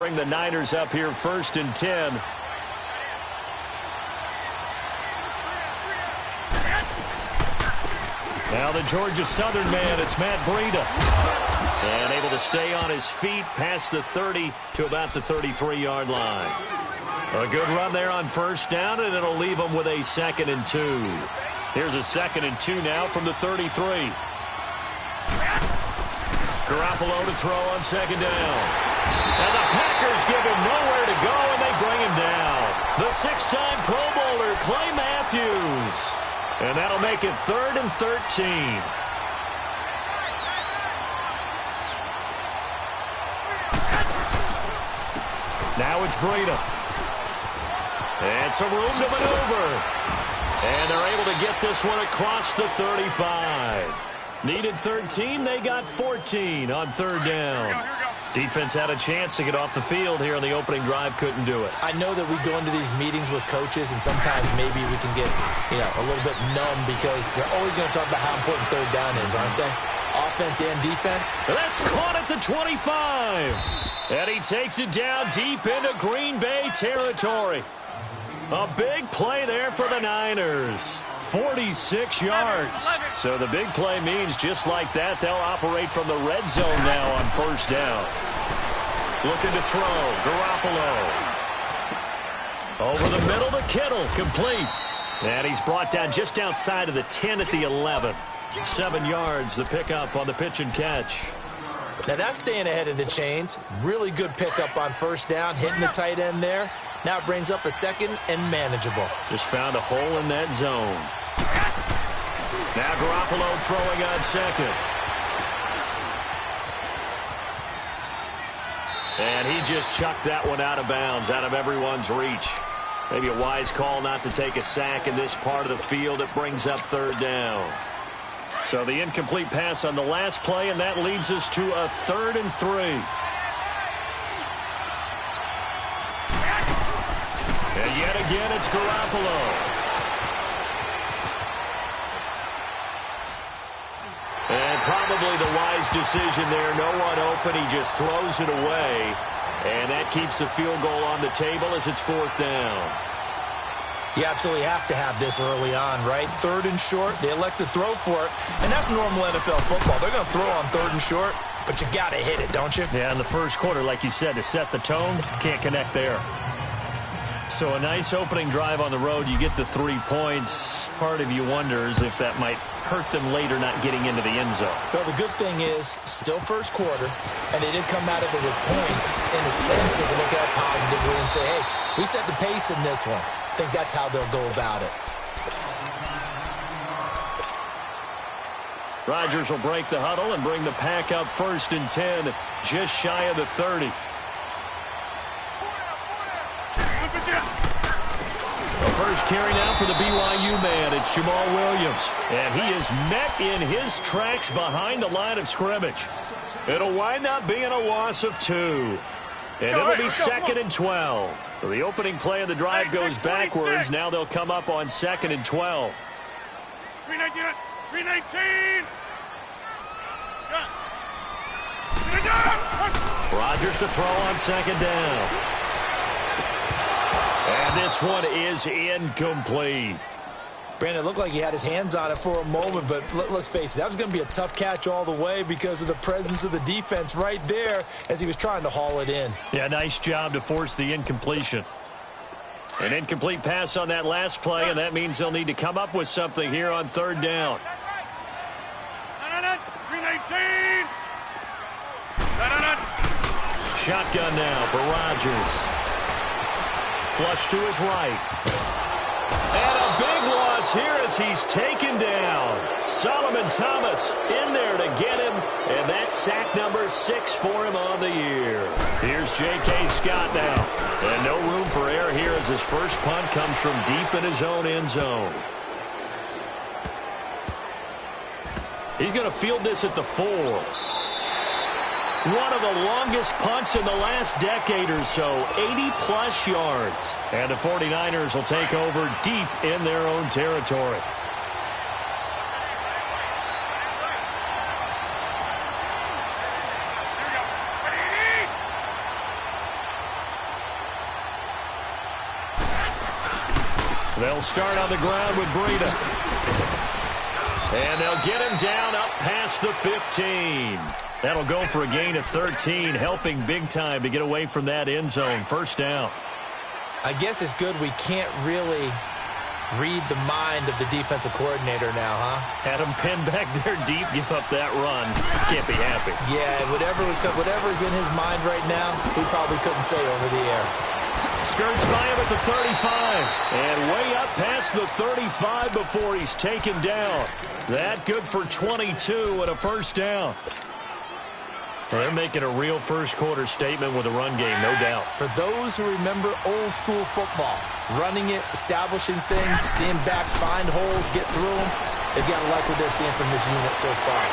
Bring the Niners up here 1st and 10. Now the Georgia Southern man, it's Matt Breida. And able to stay on his feet past the 30 to about the 33-yard line. A good run there on 1st down, and it'll leave them with a 2nd and 2. Here's a 2nd and 2 now from the 33. Garoppolo to throw on 2nd down. And the Packers give him nowhere to go, and they bring him down. The 6-time Pro Bowler, Clay Matthews. And that'll make it 3rd and 13. Now it's Breida. And some room to maneuver. And they're able to get this one across the 35. Needed 13, they got 14 on 3rd down. Defense had a chance to get off the field here on the opening drive, couldn't do it. I know that we go into these meetings with coaches, and sometimes maybe we can get, a little bit numb because they're always going to talk about how important 3rd down is, aren't they? Offense and defense. That's caught at the 25. And he takes it down deep into Green Bay territory. A big play there for the Niners. 46 yards. So the big play means just like that, they'll operate from the red zone now on 1st down. Looking to throw. Garoppolo. Over the middle to Kittle. Complete. And he's brought down just outside of the 10 at the 11. 7 yards, the pickup on the pitch and catch. Now that's staying ahead of the chains. Really good pickup on 1st down, hitting the tight end there. Now it brings up a 2nd and manageable. Just found a hole in that zone. Now Garoppolo throwing on 2nd. And he just chucked that one out of bounds, out of everyone's reach. Maybe a wise call not to take a sack in this part of the field. It brings up 3rd down. So the incomplete pass on the last play, and that leads us to a 3rd and 3. And yet again, it's Garoppolo. And probably the wise decision there. No one open. He just throws it away. And that keeps the field goal on the table as it's 4th down. You absolutely have to have this early on, right? 3rd and short, they elect to throw for it. And that's normal NFL football. They're going to throw on 3rd and short, but you got to hit it, don't you? Yeah, in the first quarter, like you said, to set the tone, can't connect there. So a nice opening drive on the road. You get the 3 points. Part of you wonders if that might hurt them later not getting into the end zone. Well, the good thing is, still first quarter, and they did come out of it with points. In a sense, they can look at it positively and say, hey, we set the pace in this one. I think that's how they'll go about it. Rodgers will break the huddle and bring the pack up 1st and 10, just shy of the 30. The first carry now for the BYU man. It's Jamal Williams. And he is met in his tracks behind the line of scrimmage. It'll wind up being a loss of 2. And it'll be 2nd and 12. So the opening play of the drive goes backwards. Now they'll come up on 2nd and 12. 319. Rodgers to throw on 2nd down. And this one is incomplete. Brandon, it looked like he had his hands on it for a moment, but let's face it, that was going to be a tough catch all the way because of the presence of the defense right there as he was trying to haul it in. Yeah, nice job to force the incompletion. An incomplete pass on that last play, and that means they'll need to come up with something here on 3rd down. 319. Shotgun now for Rodgers. Flush to his right. And a big loss here as he's taken down. Solomon Thomas in there to get him, and that's sack number 6 for him on the year. Here's J.K. Scott now. And no room for error here as his first punt comes from deep in his own end zone. He's going to field this at the 4. One of the longest punts in the last decade or so, 80-plus yards. And the 49ers will take over deep in their own territory. They'll start on the ground with Breida. And they'll get him down up past the 15. That'll go for a gain of 13, helping big time to get away from that end zone. First down. I guess it's good we can't really read the mind of the defensive coordinator now, huh? Had him pinned back there deep, give up that run. Can't be happy. Yeah, whatever's in his mind right now, we probably couldn't say over the air. Skirts by him at the 35. And way up past the 35 before he's taken down. That good for 22 and a first down. They're making a real first-quarter statement with a run game, no doubt. For those who remember old-school football, running it, establishing things, seeing backs find holes, get through them, they've got to like what they're seeing from this unit so far.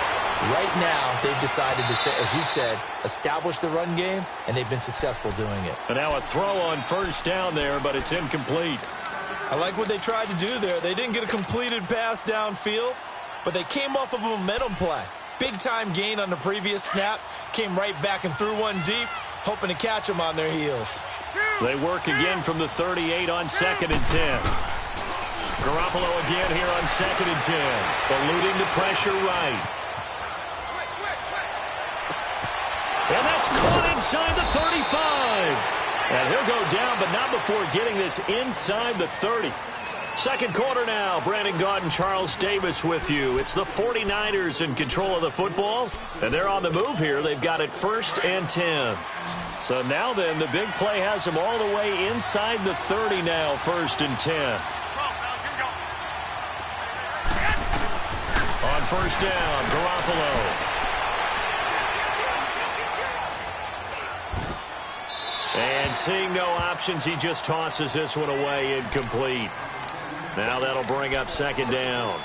Right now, they've decided to, as you said, establish the run game, and they've been successful doing it. And now a throw on first down there, but it's incomplete. I like what they tried to do there. They didn't get a completed pass downfield, but they came off of a momentum play. Big-time gain on the previous snap, came right back and threw one deep, hoping to catch them on their heels. They work again from the 38 on 2nd and 10. Garoppolo again here on 2nd and 10. Eluding the pressure right. And that's caught inside the 35. And he'll go down, but not before getting this inside the 30. Second quarter now. Brandon Gaudin and Charles Davis with you. It's the 49ers in control of the football, and they're on the move here. They've got it 1st and 10. So now then, the big play has them all the way inside the 30 now, 1st and 10. On first down, Garoppolo. And seeing no options, he just tosses this one away, incomplete. Now that'll bring up 2nd down.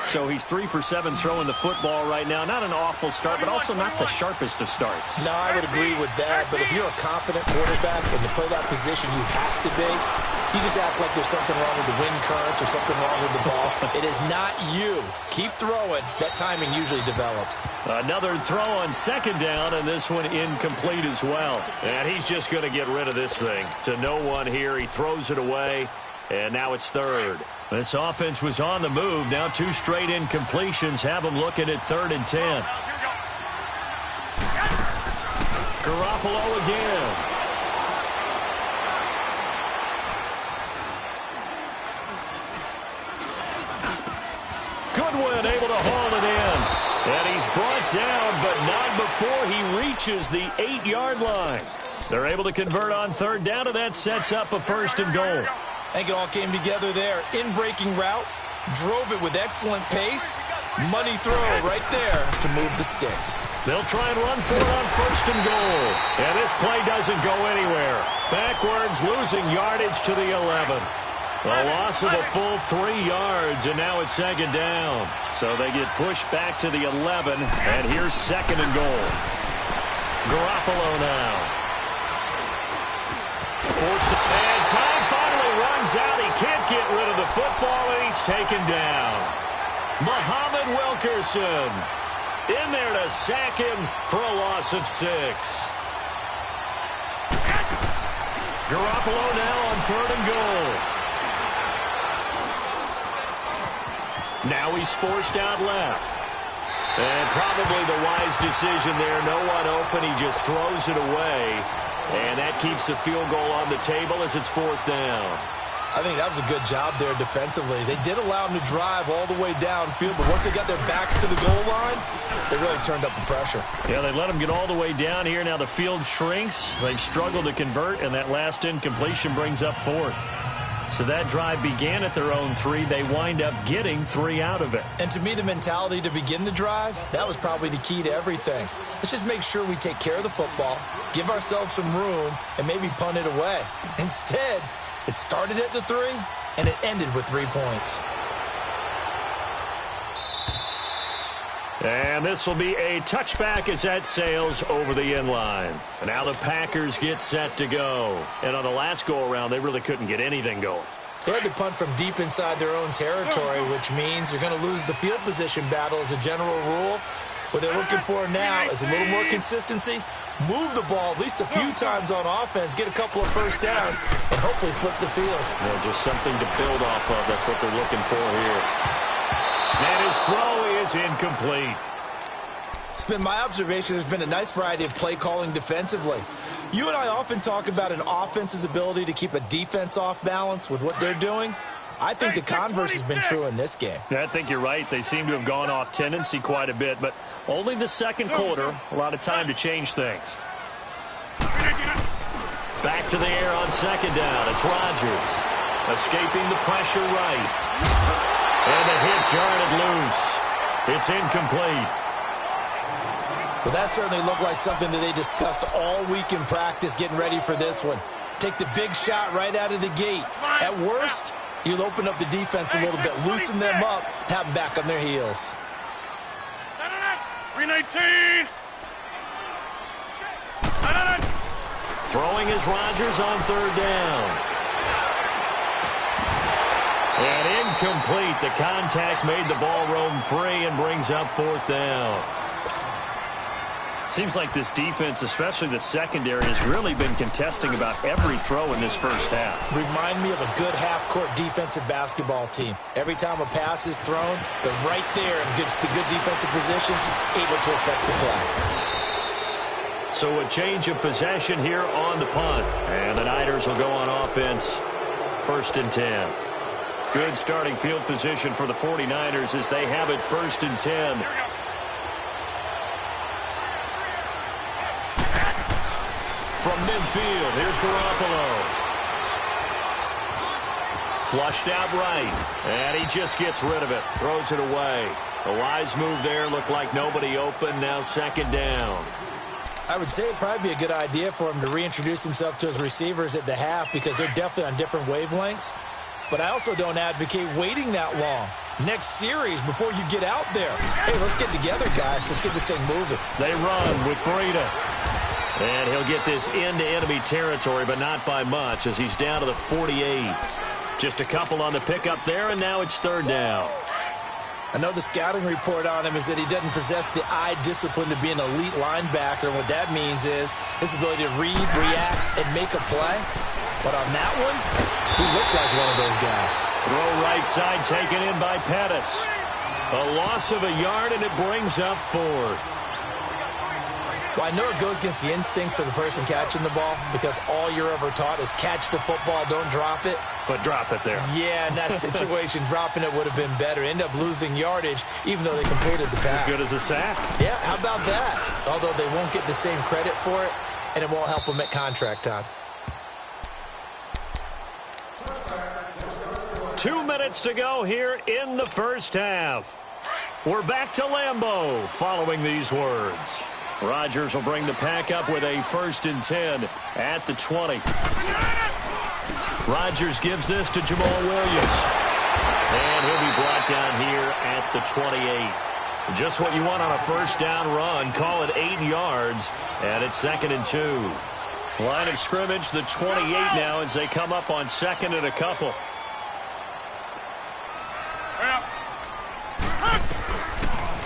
So he's 3 for 7 throwing the football right now. Not an awful start, but also not the sharpest of starts. No, I would agree with that. But if you're a confident quarterback and to play that position you have to be, you just act like there's something wrong with the wind currents or something wrong with the ball. It is not you. Keep throwing. That timing usually develops. Another throw on 2nd down, and this one incomplete as well. And he's just going to get rid of this thing. To no one here. He throws it away. And now it's 3rd. This offense was on the move. Now 2 straight incompletions have them looking at 3rd and 10. Garoppolo again. Goodwin able to haul it in. And he's brought down, but not before he reaches the 8-yard line. They're able to convert on 3rd down, and that sets up a 1st and goal. I think it all came together there. In-breaking route, drove it with excellent pace. Money throw right there to move the sticks. They'll try and run for it on 1st and goal. And this play doesn't go anywhere. Backwards, losing yardage to the 11. A loss of a full 3 yards, and now it's 2nd down. So they get pushed back to the 11, and here's 2nd and goal. Garoppolo now. Forced to, and time finally runs out. He can't get rid of the football, and he's taken down. Muhammad Wilkerson in there to sack him for a loss of 6. Garoppolo now on 3rd and goal. Now he's forced out left. And probably the wise decision there. No one open. He just throws it away. And that keeps the field goal on the table as it's 4th down. I think that was a good job there defensively. They did allow him to drive all the way downfield, but once they got their backs to the goal line, they really turned up the pressure. Yeah, they let him get all the way down here. Now the field shrinks. They've struggled to convert, and that last incompletion brings up 4th. So that drive began at their own 3. They wind up getting 3 out of it. And to me, the mentality to begin the drive, that was probably the key to everything. Let's just make sure we take care of the football, give ourselves some room, and maybe punt it away. Instead, it started at the 3, and it ended with 3 points. And this will be a touchback as that sails over the end line. And now the Packers get set to go. And on the last go-around, they really couldn't get anything going. They had to punt from deep inside their own territory, which means you're going to lose the field position battle as a general rule. What they're looking for now is a little more consistency, move the ball at least a few times on offense, get a couple of first downs, and hopefully flip the field. Yeah, just something to build off of. That's what they're looking for here. And his throw is incomplete. It's been my observation there's been a nice variety of play calling defensively. You and I often talk about an offense's ability to keep a defense off balance with what they're doing. I think the converse has been true in this game. I think you're right. They seem to have gone off tendency quite a bit, but only the second quarter, a lot of time to change things. Back to the air on second down. It's Rodgers. Escaping the pressure right. And the hit jarred loose. It's incomplete. Well, that certainly looked like something that they discussed all week in practice getting ready for this one. Take the big shot right out of the gate. At worst, you'll open up the defense a little bit, loosen them up, have them back on their heels. 319. Throwing is Rodgers on third down. And incomplete. The contact made the ball roam free and brings up fourth down. Seems like this defense, especially the secondary, has really been contesting about every throw in this first half. Remind me of a good half-court defensive basketball team. Every time a pass is thrown, they're right there in good defensive position, able to affect the play. So a change of possession here on the punt. And the Niners will go on offense. 1st and 10. Good starting field position for the 49ers as they have it 1st and 10. From midfield, here's Garoppolo. Flushed out right, and he just gets rid of it, throws it away. A wise move there, looked like nobody open, now second down. I would say it'd probably be a good idea for him to reintroduce himself to his receivers at the half because they're definitely on different wavelengths. But I also don't advocate waiting that long. Next series, before you get out there, hey, let's get together, guys. Let's get this thing moving. They run with Breida. And he'll get this into enemy territory, but not by much as he's down to the 48. Just a couple on the pickup there, and now it's third down. I know the scouting report on him is that he doesn't possess the eye discipline to be an elite linebacker, and what that means is his ability to read, react, and make a play. But on that one, he looked like one of those guys. Throw right side taken in by Pettis. A loss of a yard, and it brings up fourth. Well, I know it goes against the instincts of the person catching the ball because all you're ever taught is catch the football, don't drop it. But drop it there. Yeah, in that situation, dropping it would have been better. End up losing yardage even though they completed the pass. As good as a sack. Yeah, how about that? Although they won't get the same credit for it, and it won't help them at contract time. 2 minutes to go here in the first half. We're back to Lambeau following these words. Rodgers will bring the pack up with a 1st and 10 at the 20. Rodgers gives this to Jamal Williams. And he'll be brought down here at the 28. Just what you want on a first down run. Call it 8 yards. And it's 2nd and 2. Line of scrimmage, the 28 now as they come up on 2nd and a couple.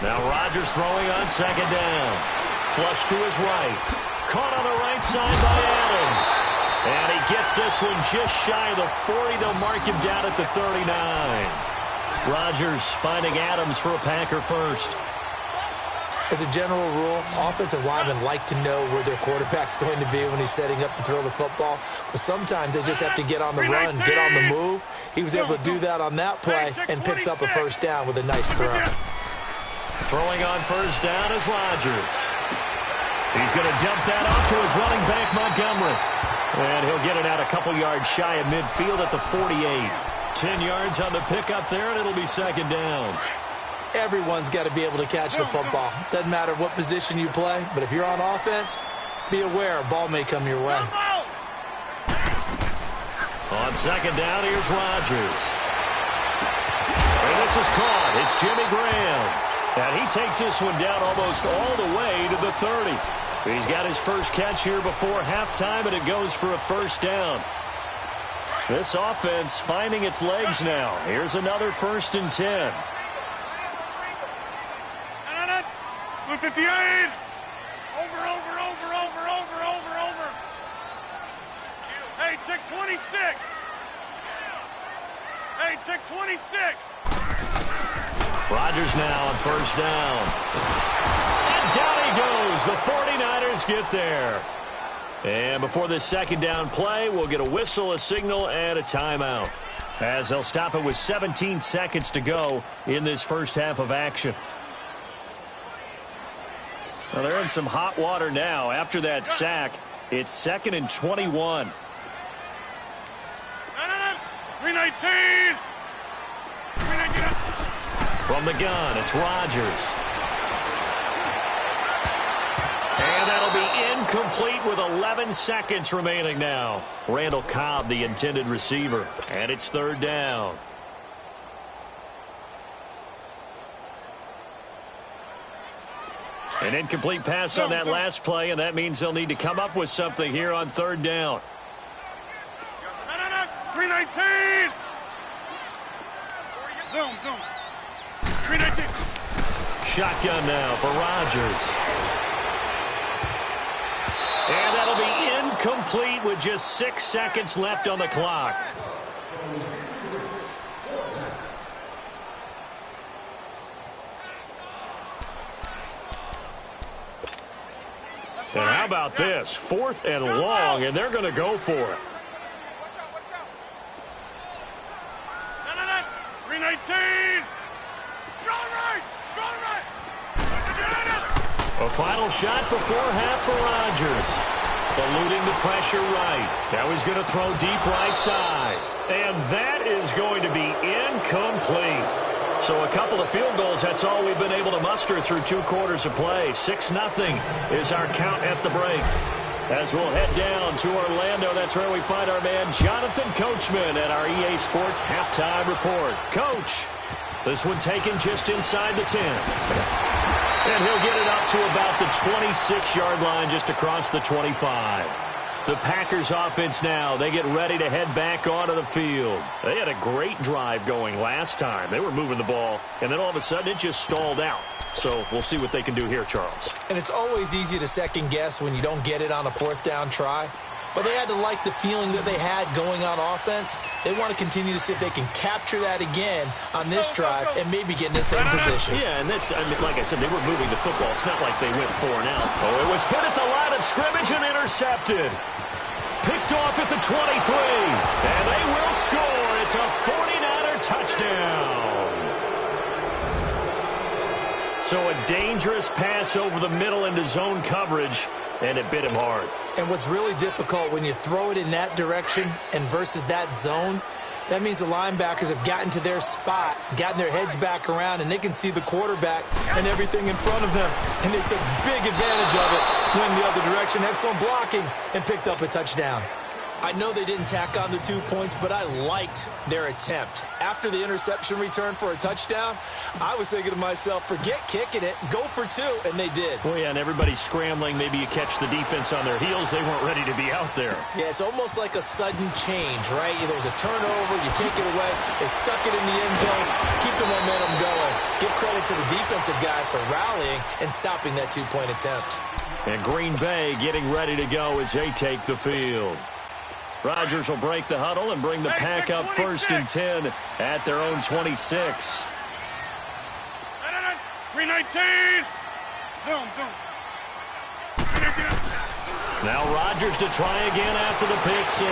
Now Rodgers throwing on 2nd down. Flush to his right. Caught on the right side by Adams. And he gets this one just shy of the 40. They'll mark him down at the 39. Rodgers finding Adams for a Packer first. As a general rule, offensive linemen like to know where their quarterback's going to be when he's setting up to throw the football. But sometimes they just have to get on the run, get on the move. He was able to do that on that play and picks up a first down with a nice throw. Throwing on first down is Rodgers. He's going to dump that off to his running back, Montgomery. And he'll get it out a couple yards shy of midfield at the 48. 10 yards on the pickup there, and it'll be 2nd down. Everyone's got to be able to catch the football. Doesn't matter what position you play, but if you're on offense, be aware a ball may come your way. On 2nd down, here's Rodgers. And this is caught. It's Jimmy Graham. And he takes this one down almost all the way to the 30. He's got his first catch here before halftime, and it goes for a first down. This offense finding its legs now. Here's another 1st and 10. Over 58. Over. Hey, check 26. Hey, check 26. Rodgers now on first down. And down he goes. The 49ers get there. And before this second down play, we'll get a whistle, a signal, and a timeout, as they'll stop it with 17 seconds to go in this first half of action. Well, they're in some hot water now. After that sack, it's 2nd and 21. 319. From the gun, it's Rodgers. And that'll be incomplete with 11 seconds remaining now. Randall Cobb, the intended receiver. And it's 3rd down. An incomplete pass on that last play, and that means they'll need to come up with something here on 3rd down. 319. Zoom. 319. Shotgun now for Rodgers. And that'll be incomplete with just 6 seconds left on the clock. And how about this? 4th and long, and they're going to go for it. 319. Strong right. A final shot before half for Rodgers. Eluding the pressure right. Now he's going to throw deep right side. And that is going to be incomplete. So a couple of field goals, that's all we've been able to muster through 2 quarters of play. 6-0 is our count at the break. As we'll head down to Orlando, that's where we find our man Jonathan Coachman at our EA Sports Halftime Report. Coach, this one taken just inside the 10. And he'll get it up to about the 26-yard line, just across the 25. The Packers offense now, they get ready to head back onto the field. They had a great drive going last time. They were moving the ball, and then all of a sudden it just stalled out. So we'll see what they can do here, Charles. And it's always easy to second guess when you don't get it on a 4th down try. But they had to like the feeling that they had going on offense. They want to continue to see if they can capture that again on this drive and maybe get in the same position. Yeah, and that's, like I said, they were moving the football. It's not like they went 4 and out. Oh, it was hit at the line of scrimmage and intercepted. Picked off at the 23. And they will score. It's a 49er touchdown. So a dangerous pass over the middle into zone coverage, and it bit him hard. And what's really difficult when you throw it in that direction and versus that zone, that means the linebackers have gotten to their spot, gotten their heads back around, and they can see the quarterback and everything in front of them. And they took big advantage of it, went the other direction, excellent blocking, and picked up a touchdown. I know they didn't tack on the 2 points, but I liked their attempt. After the interception return for a touchdown, I was thinking to myself, forget kicking it, go for 2, and they did. Well, yeah, and everybody's scrambling. Maybe you catch the defense on their heels. They weren't ready to be out there. Yeah, it's almost like a sudden change, right? There's a turnover, you take it away, they stuck it in the end zone, keep the momentum going. Give credit to the defensive guys for rallying and stopping that 2-point attempt. And Green Bay getting ready to go as they take the field. Rodgers will break the huddle and bring the pack up 1st and 10 at their own 26. 319. Zoom. Now Rodgers to try again after the pick 6.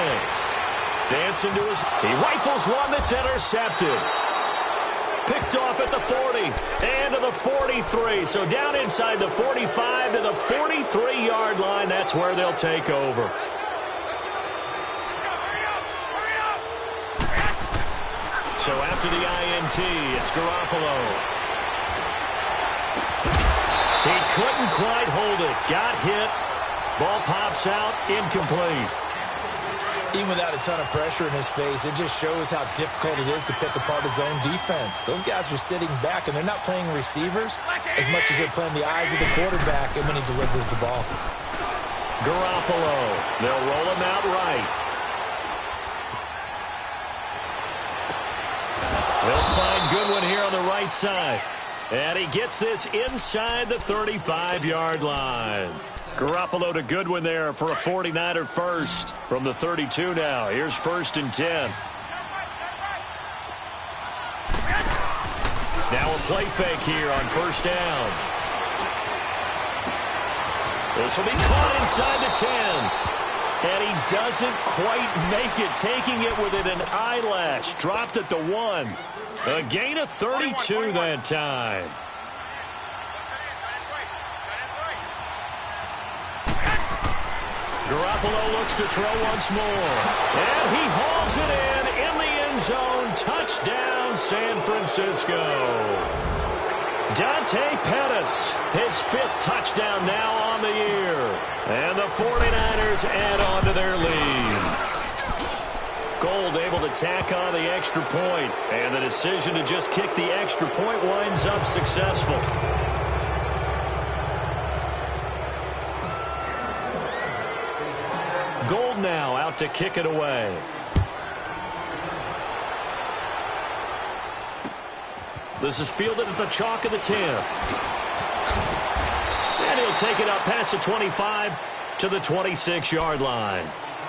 Dancing to his... He rifles one that's intercepted. Picked off at the 40 and to the 43. So down inside the 45 to the 43-yard line. That's where they'll take over. So after the INT, it's Garoppolo. He couldn't quite hold it. Got hit. Ball pops out. Incomplete. Even without a ton of pressure in his face, it just shows how difficult it is to pick apart his own defense. Those guys are sitting back, and they're not playing receivers as much as they're playing the eyes of the quarterback and when he delivers the ball. Garoppolo. They'll roll him out right. They'll find Goodwin here on the right side. And he gets this inside the 35-yard line. Garoppolo to Goodwin there for a 49er first from the 32 now. Here's 1st and 10. Now a play fake here on 1st down. This will be caught inside the 10. And he doesn't quite make it, taking it within an eyelash. Dropped at the 1. A gain of 32 that time. Garoppolo looks to throw once more. And he hauls it in the end zone. Touchdown, San Francisco. Dante Pettis, his 5th touchdown now on the year. And the 49ers add on to their lead. Gold able to tack on the extra point. And the decision to just kick the extra point winds up successful. Gold now out to kick it away. This is fielded at the chalk of the 10. And he'll take it up past the 25 to the 26-yard line.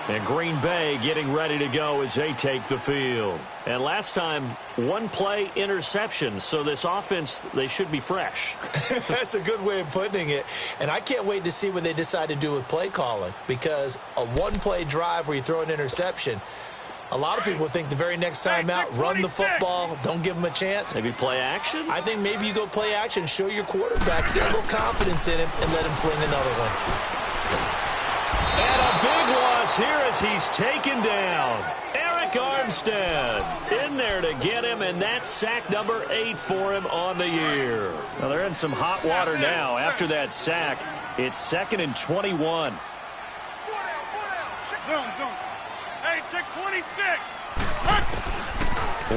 And Green Bay getting ready to go as they take the field. And last time, 1 play interception. So this offense, they should be fresh. That's a good way of putting it. And I can't wait to see what they decide to do with play calling. Because a 1-play drive where you throw an interception, a lot of people think the very next time out, run the football, don't give them a chance. Maybe play action? I think maybe you go play action, show your quarterback, get a little confidence in him, and let him fling another one. And a big loss here as he's taken down. Eric Armstead in there to get him, and that's sack number 8 for him on the year. Now they're in some hot water now. After that sack, it's 2nd and 21. Zone. Hey, check 26.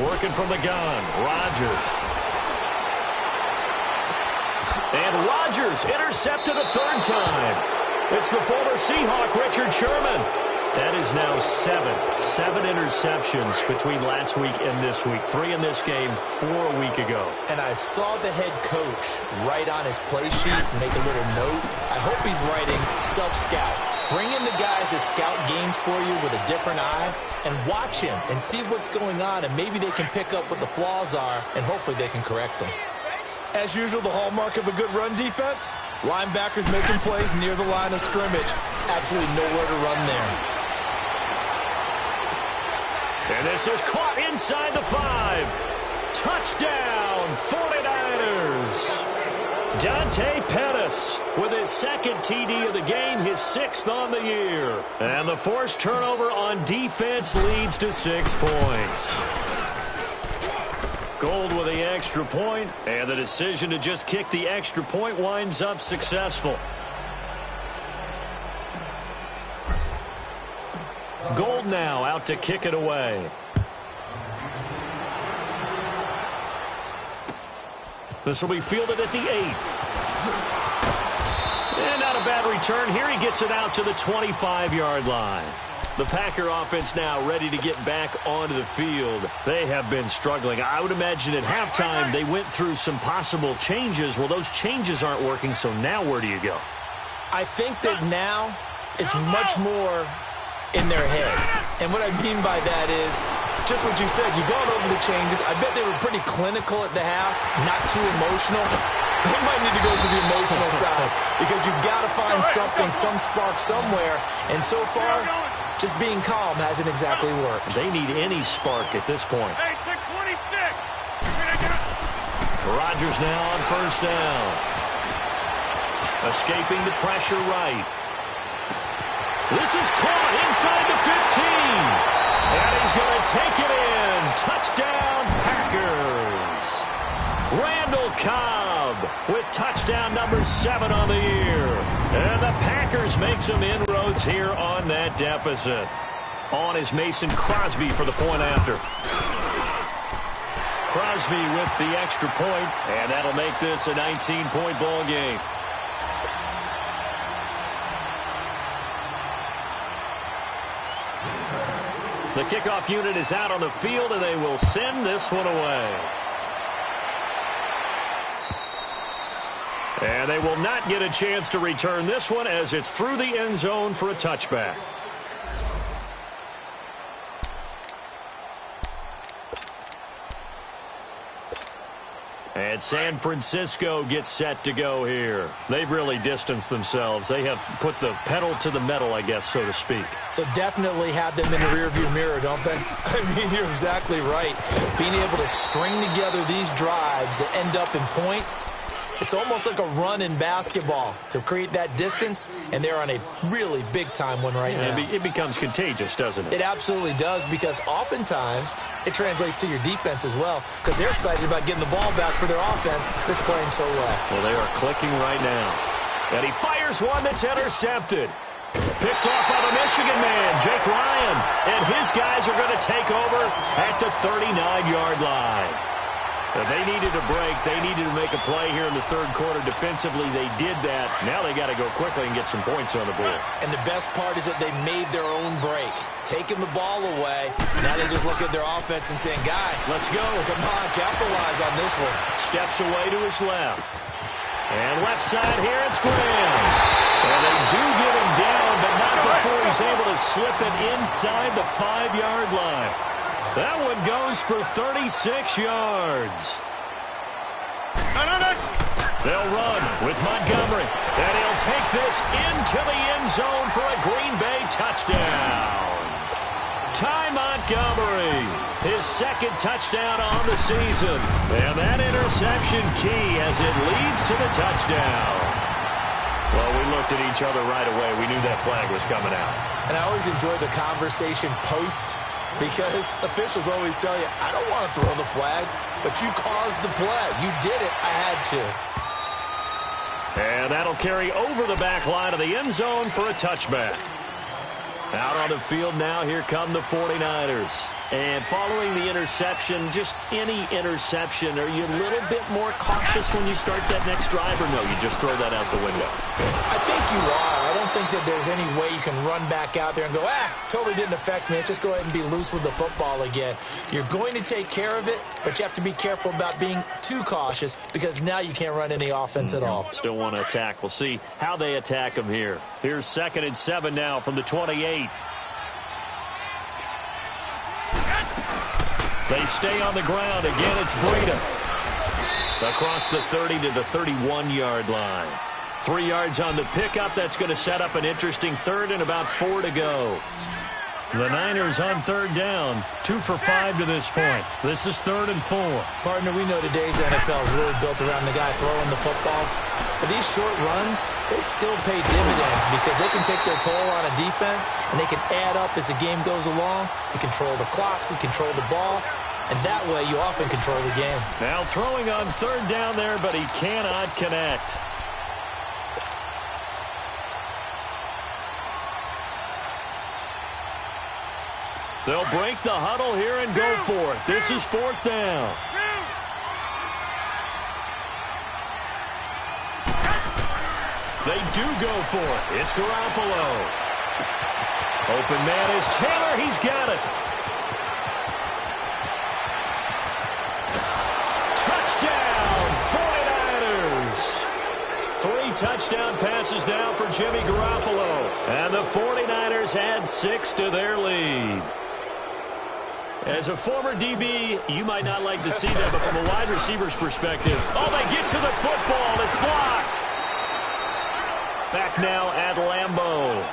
Working from the gun, Rodgers. And Rodgers intercepted a 3rd time. It's the former Seahawk, Richard Sherman. That is now 7 interceptions between last week and this week. 3 in this game, 4 a week ago. And I saw the head coach write on his play sheet, make a little note. I hope he's writing self-scout. Bring in the guys that scout games for you with a different eye and watch him and see what's going on, and maybe they can pick up what the flaws are, and hopefully they can correct them. As usual, the hallmark of a good run defense, linebackers making plays near the line of scrimmage. Absolutely nowhere to run there. And this is caught inside the 5. Touchdown, 49ers. Dante Pettis with his 2nd TD of the game, his 6th on the year. And the forced turnover on defense leads to 6 points. Gold with the extra point, and the decision to just kick the extra point winds up successful. Gold now out to kick it away. This will be fielded at the 8. And not a bad return here. He gets it out to the 25-yard line. The Packer offense now ready to get back onto the field. They have been struggling. I would imagine at halftime they went through some possible changes. Well, those changes aren't working, so now where do you go? I think that now it's much more in their head. And what I mean by that is just what you said. You've gone over the changes. I bet they were pretty clinical at the half, not too emotional. They might need to go to the emotional side because you've got to find something, some spark somewhere. And so far, just being calm hasn't exactly worked. They need any spark at this point. Hey, check 26. Rodgers now on 1st down. Escaping the pressure right. This is caught inside the 15. And he's going to take it in. Touchdown, Packers. Randall Cobb with touchdown number 7 on the year. And the Packers make some inroads here on that deficit. On is Mason Crosby for the point after. Crosby with the extra point, and that'll make this a 19-point ball game. The kickoff unit is out on the field, and they will send this one away. And they will not get a chance to return this one as it's through the end zone for a touchback. And San Francisco gets set to go here. They've really distanced themselves. They have put the pedal to the metal, I guess, so to speak. So definitely have them in the rearview mirror, don't they? I mean, you're exactly right. Being able to string together these drives that end up in points, it's almost like a run in basketball to create that distance, and they're on a really big-time one right now. It becomes contagious, doesn't it? It absolutely does, because oftentimes it translates to your defense as well, because they're excited about getting the ball back for their offense that's playing so well. Well, they are clicking right now. And he fires one that's intercepted. Picked off by the Michigan man, Jake Ryan. And his guys are going to take over at the 39-yard line. They needed a break. They needed to make a play here in the third quarter. Defensively, they did that. Now they got to go quickly and get some points on the board. And the best part is that they made their own break. Taking the ball away. Now they just look at their offense and saying, guys, let's go. Come on, capitalize on this one. Steps away to his left. And left side here, it's Graham. And they do get him down, but not before he's able to slip it inside the 5-yard line. That one goes for 36 yards. They'll run with Montgomery. And he'll take this into the end zone for a Green Bay touchdown. Ty Montgomery, his second touchdown on the season. And that interception key as it leads to the touchdown. Well, we looked at each other right away. We knew that flag was coming out. And I always enjoy the conversation post, because officials always tell you, I don't want to throw the flag, but you caused the play. You did it. I had to. And that'll carry over the back line of the end zone for a touchback. Out on the field now, here come the 49ers. And following the interception, just any interception, are you a little bit more cautious when you start that next drive, or no, you just throw that out the window? I think you are. I don't think that there's any way you can run back out there and go, totally didn't affect me. Let's just go ahead and be loose with the football again. You're going to take care of it, but you have to be careful about being too cautious, because now you can't run any offense at all. Still want to attack. We'll see how they attack them here. Here's 2nd and 7 now from the 28. They stay on the ground. Again, it's Breida. Across the 30 to the 31-yard line. 3 yards on the pickup. That's going to set up an interesting third and about 4 to go. The Niners on third down. 2 for 5 to this point. This is 3rd and 4. Partner, we know today's NFL is really built around the guy throwing the football. But these short runs, they still pay dividends, because they can take their toll on a defense, and they can add up as the game goes along. They control the clock. They control the ball. And that way, you often control the game. Now throwing on third down there, but he cannot connect. They'll break the huddle here and go for it. This is 4th down. They do go for it. It's Garoppolo. Open man is Taylor. He's got it. Touchdown, 49ers. 3 touchdown passes now for Jimmy Garoppolo. And the 49ers add 6 to their lead. As a former DB, you might not like to see that, but from a wide receiver's perspective, they get to the football. It's blocked. Back now at Lambeau.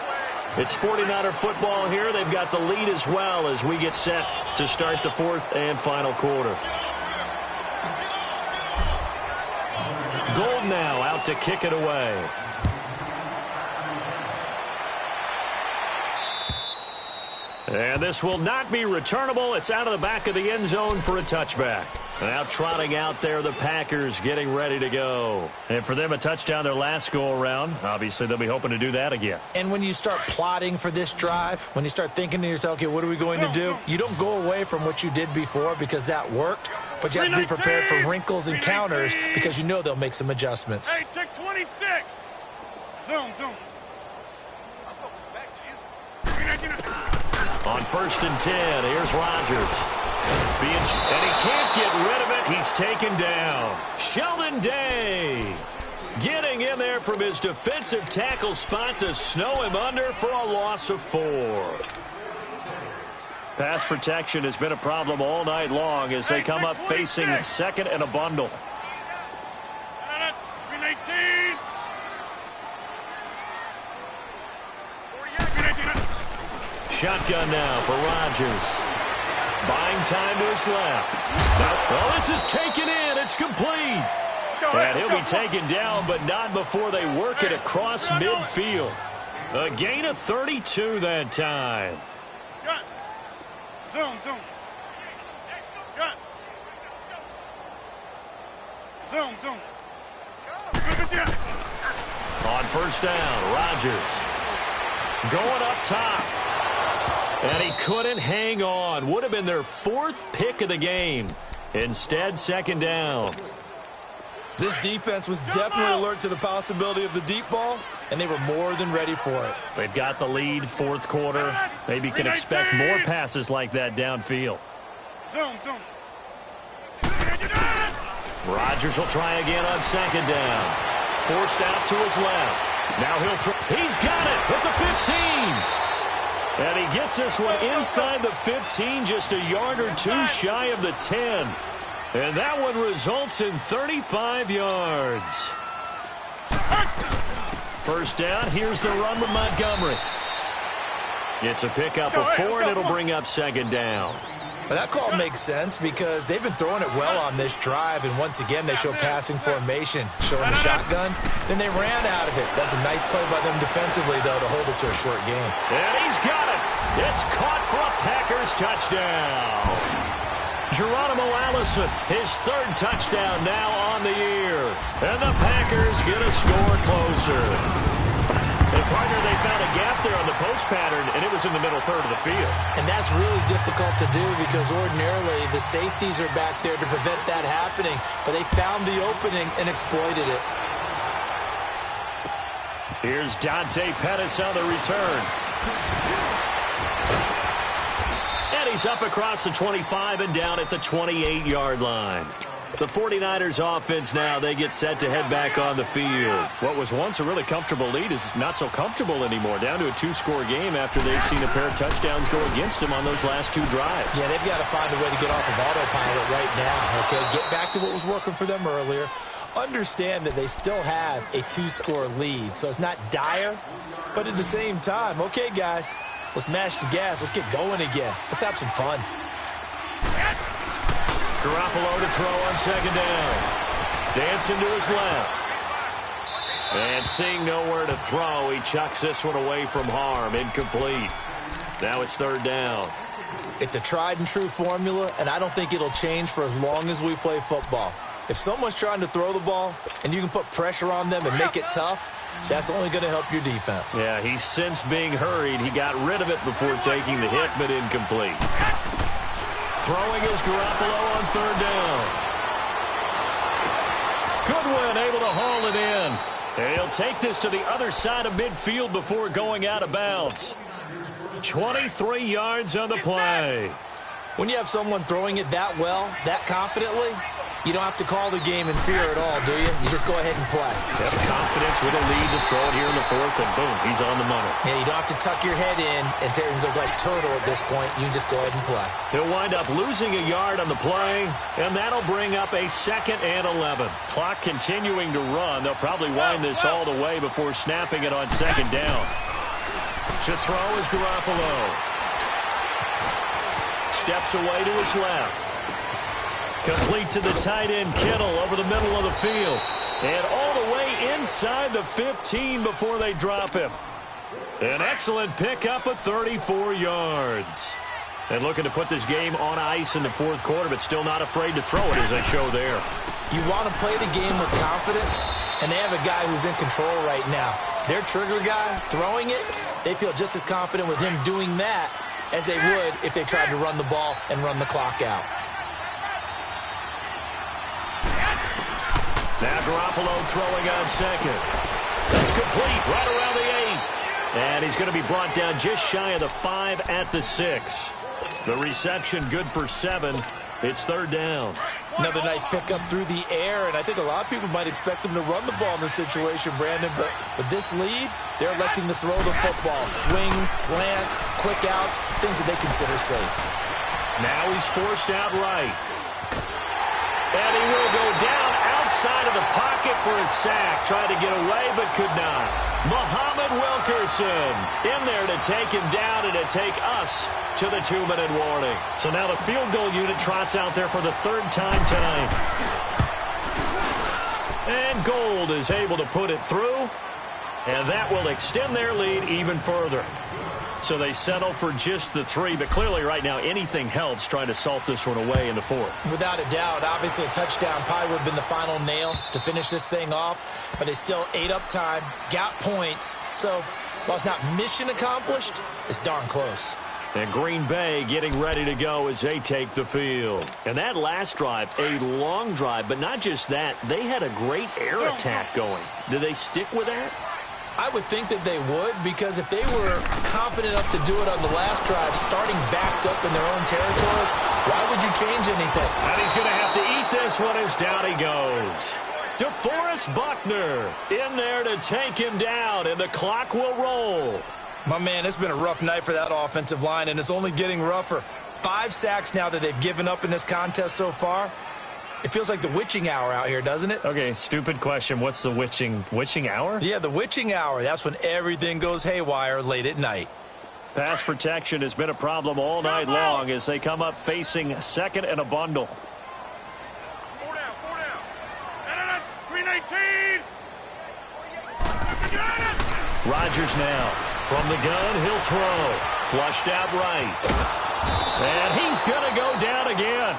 It's 49er football here. They've got the lead as well as we get set to start the 4th and final quarter. Gold now out to kick it away. And this will not be returnable. It's out of the back of the end zone for a touchback. Now trotting out there, the Packers getting ready to go. And for them, a touchdown their last go-around. Obviously, they'll be hoping to do that again. And when you start plotting for this drive, when you start thinking to yourself, okay, what are we going to do? You don't go away from what you did before, because that worked. But you have to be prepared for wrinkles and counters, because you know they'll make some adjustments. Hey, check 26. Zoom. On 1st and 10, here's Rodgers. And he can't get rid of it. He's taken down. Sheldon Day. Getting in there from his defensive tackle spot to snow him under for a loss of 4. Pass protection has been a problem all night long as they come up facing second and a bundle. Shotgun now for Rodgers. Buying time to his left. Well, this is taken in. It's complete. And he'll be taken down, but not before they work it across midfield. A gain of 32 that time. Zoom. Zoom. On first down, Rodgers going up top. And he couldn't hang on. Would have been their 4th pick of the game. Instead, second down. This defense was definitely alert to the possibility of the deep ball, and they were more than ready for it. They've got the lead, 4th quarter. Maybe can expect more passes like that downfield. Zoom. Rodgers will try again on second down. Forced out to his left. Now he'll throw. He's got it at the 15. And he gets this one inside the 15, just a yard or 2 shy of the 10. And that one results in 35 yards. First down, here's the run with Montgomery. It's a pickup of 4, and it'll bring up second down. But that call makes sense because they've been throwing it well on this drive, and once again they show passing formation, showing the shotgun. Then they ran out of it. That's a nice play by them defensively, though, to hold it to a short game. And he's got it. It's caught for a Packers touchdown. Geronimo Allison, his 3rd touchdown now on the year. And the Packers get a score closer. And, partner, they found a gap there on the post pattern, and it was in the middle third of the field. And that's really difficult to do because ordinarily the safeties are back there to prevent that happening. But they found the opening and exploited it. Here's Dante Pettis on the return. And he's up across the 25 and down at the 28-yard line. The 49ers offense now, they get set to head back on the field. What was once a really comfortable lead is not so comfortable anymore. Down to a 2-score game after they've seen a pair of touchdowns go against them on those last 2 drives. Yeah, they've got to find a way to get off of autopilot right now, okay? Get back to what was working for them earlier. Understand that they still have a 2-score lead, so it's not dire, but at the same time, okay, guys, let's mash the gas. Let's get going again. Let's have some fun. Garoppolo to throw on second down. Dancing to his left. And seeing nowhere to throw, he chucks this one away from harm. Incomplete. Now it's third down. It's a tried and true formula, and I don't think it'll change for as long as we play football. If someone's trying to throw the ball and you can put pressure on them and make it tough, that's only going to help your defense. Yeah, he's since being hurried. He got rid of it before taking the hit, but incomplete. Throwing is Garoppolo on third down. Goodwin able to haul it in. And he'll take this to the other side of midfield before going out of bounds. 23 yards on the play. When you have someone throwing it that well, that confidently, you don't have to call the game in fear at all, do you? You just go ahead and play. Have confidence with a lead to throw it here in the 4th, and boom, he's on the money. Yeah, you don't have to tuck your head in and go like turtle at this point. You can just go ahead and play. He'll wind up losing a yard on the play, and that'll bring up a 2nd and 11. Clock continuing to run. They'll probably wind this all the way before snapping it on second down. To throw is Garoppolo. Steps away to his left. Complete to the tight end, Kittle, over the middle of the field. And all the way inside the 15 before they drop him. An excellent pickup of 34 yards. And looking to put this game on ice in the 4th quarter, but still not afraid to throw it as they show there. You want to play the game with confidence, and they have a guy who's in control right now. Their trigger guy, throwing it, they feel just as confident with him doing that as they would if they tried to run the ball and run the clock out. Now Garoppolo throwing on second. That's complete right around the 8. And he's going to be brought down just shy of the 5 at the 6. The reception good for 7. It's third down. Another nice pickup through the air, and I think a lot of people might expect them to run the ball in this situation, Brandon, but with this lead, they're electing to throw the football. Swings, slants, quick outs, things that they consider safe. Now he's forced out right. And he will go down outside of the pocket for a sack. Tried to get away, but could not. Muhammad Wilkerson in there to take him down and to take us to the 2-minute warning. So now the field goal unit trots out there for the third time tonight. And Gold is able to put it through. And that will extend their lead even further. So they settle for just the 3, but clearly right now anything helps trying to salt this one away in the 4th. Without a doubt, obviously a touchdown probably would have been the final nail to finish this thing off, but they still ate up time, got points. So while it's not mission accomplished, it's darn close. And Green Bay getting ready to go as they take the field. And that last drive, a long drive, but not just that, they had a great air attack going. Do they stick with that? I would think that they would, because if they were confident enough to do it on the last drive, starting backed up in their own territory, why would you change anything? And he's going to have to eat this one as down he goes. DeForest Buckner in there to take him down, and the clock will roll. My man, it's been a rough night for that offensive line, and it's only getting rougher. 5 sacks now that they've given up in this contest so far. It feels like the witching hour out here, doesn't it? Okay, stupid question. What's the witching hour? Yeah, the witching hour. That's when everything goes haywire late at night. Pass protection has been a problem all night long as they come up facing second and a bundle. 4 down, 4 down. Green 18. Rodgers now from the gun. He'll throw. Flushed out right. And he's going to go down again.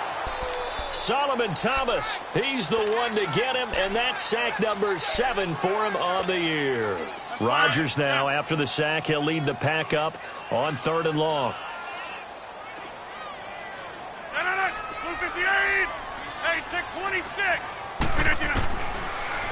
Solomon Thomas, he's the one to get him, and that's sack number 7 for him on the year. Rodgers now, after the sack, he'll lead the pack up on 3rd and long. Blue 58. Hey, check 26.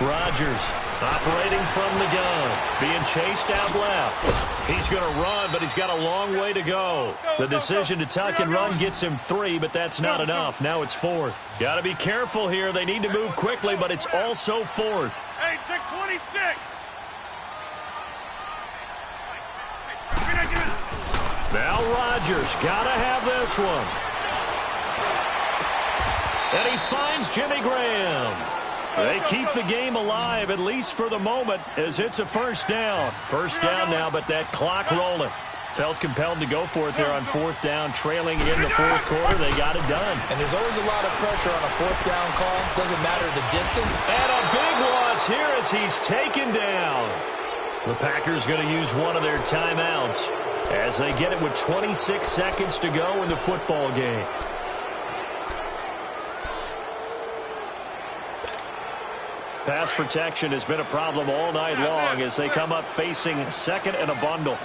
Rodgers operating from the gun, being chased out left. He's going to run, but he's got a long way to go. The decision to tuck and run gets him 3, but that's not enough. Now it's 4th. Got to be careful here. They need to move quickly, but it's also 4th. Hey, check 26. Now Rodgers got to have this one. And he finds Jimmy Graham. They keep the game alive, at least for the moment, as it's a first down. First down now, but that clock rolling. Felt compelled to go for it there on 4th down, trailing in the 4th quarter. They got it done. And there's always a lot of pressure on a 4th down call. Doesn't matter the distance. And a big loss here as he's taken down. The Packers going to use one of their timeouts as they get it with 26 seconds to go in the football game. Pass protection has been a problem all night long as they come up facing second and a bundle.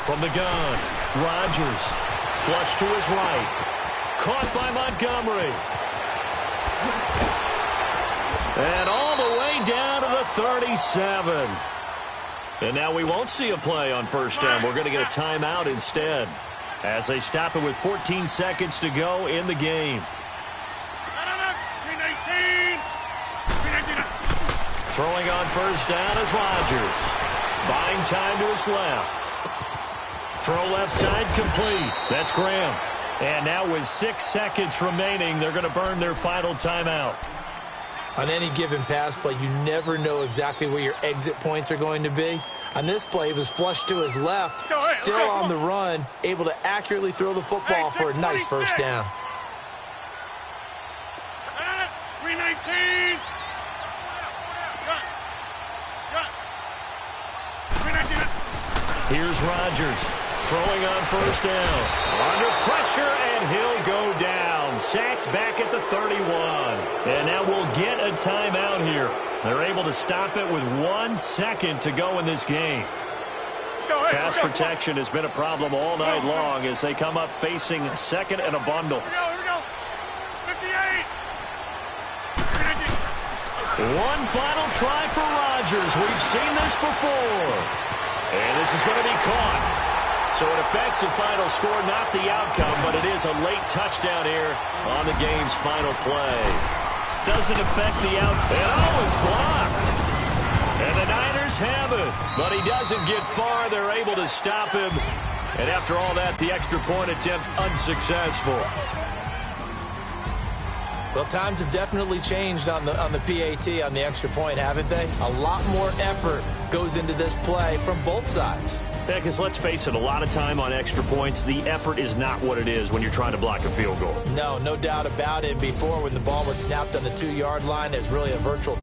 From the gun, Rodgers, flush to his right. Caught by Montgomery. And all the way down to the 37. And now we won't see a play on first down. We're going to get a timeout instead, as they stop it with 14 seconds to go in the game. Throwing on first down is Rodgers. Buying time to his left. Throw left side complete. That's Graham. And now with 6 seconds remaining, they're going to burn their final timeout. On any given pass play, you never know exactly where your exit points are going to be. On this play, he was flushed to his left, still on the run, able to accurately throw the football for a nice first down. 319. Here's Rodgers throwing on first down. Under pressure, and he'll go down. Sacked back at the 31. And now we'll get a timeout here. They're able to stop it with 1 second to go in this game. Pass protection has been a problem all night long as they come up facing second and a bundle. Here we go. 58. One final try for Rodgers. We've seen this before. And this is going to be caught. So it affects the final score, not the outcome, but it is a late touchdown here on the game's final play. Doesn't affect the outcome. And oh, it's blocked. And the Niners have it. But he doesn't get far. They're able to stop him. And after all that, the extra point attempt unsuccessful. Well, times have definitely changed on the PAT, on the extra point, haven't they? A lot more effort goes into this play from both sides. Yeah, because let's face it, a lot of time on extra points, the effort is not what it is when you're trying to block a field goal. No doubt about it. Before, when the ball was snapped on the 2-yard line, it's really a virtual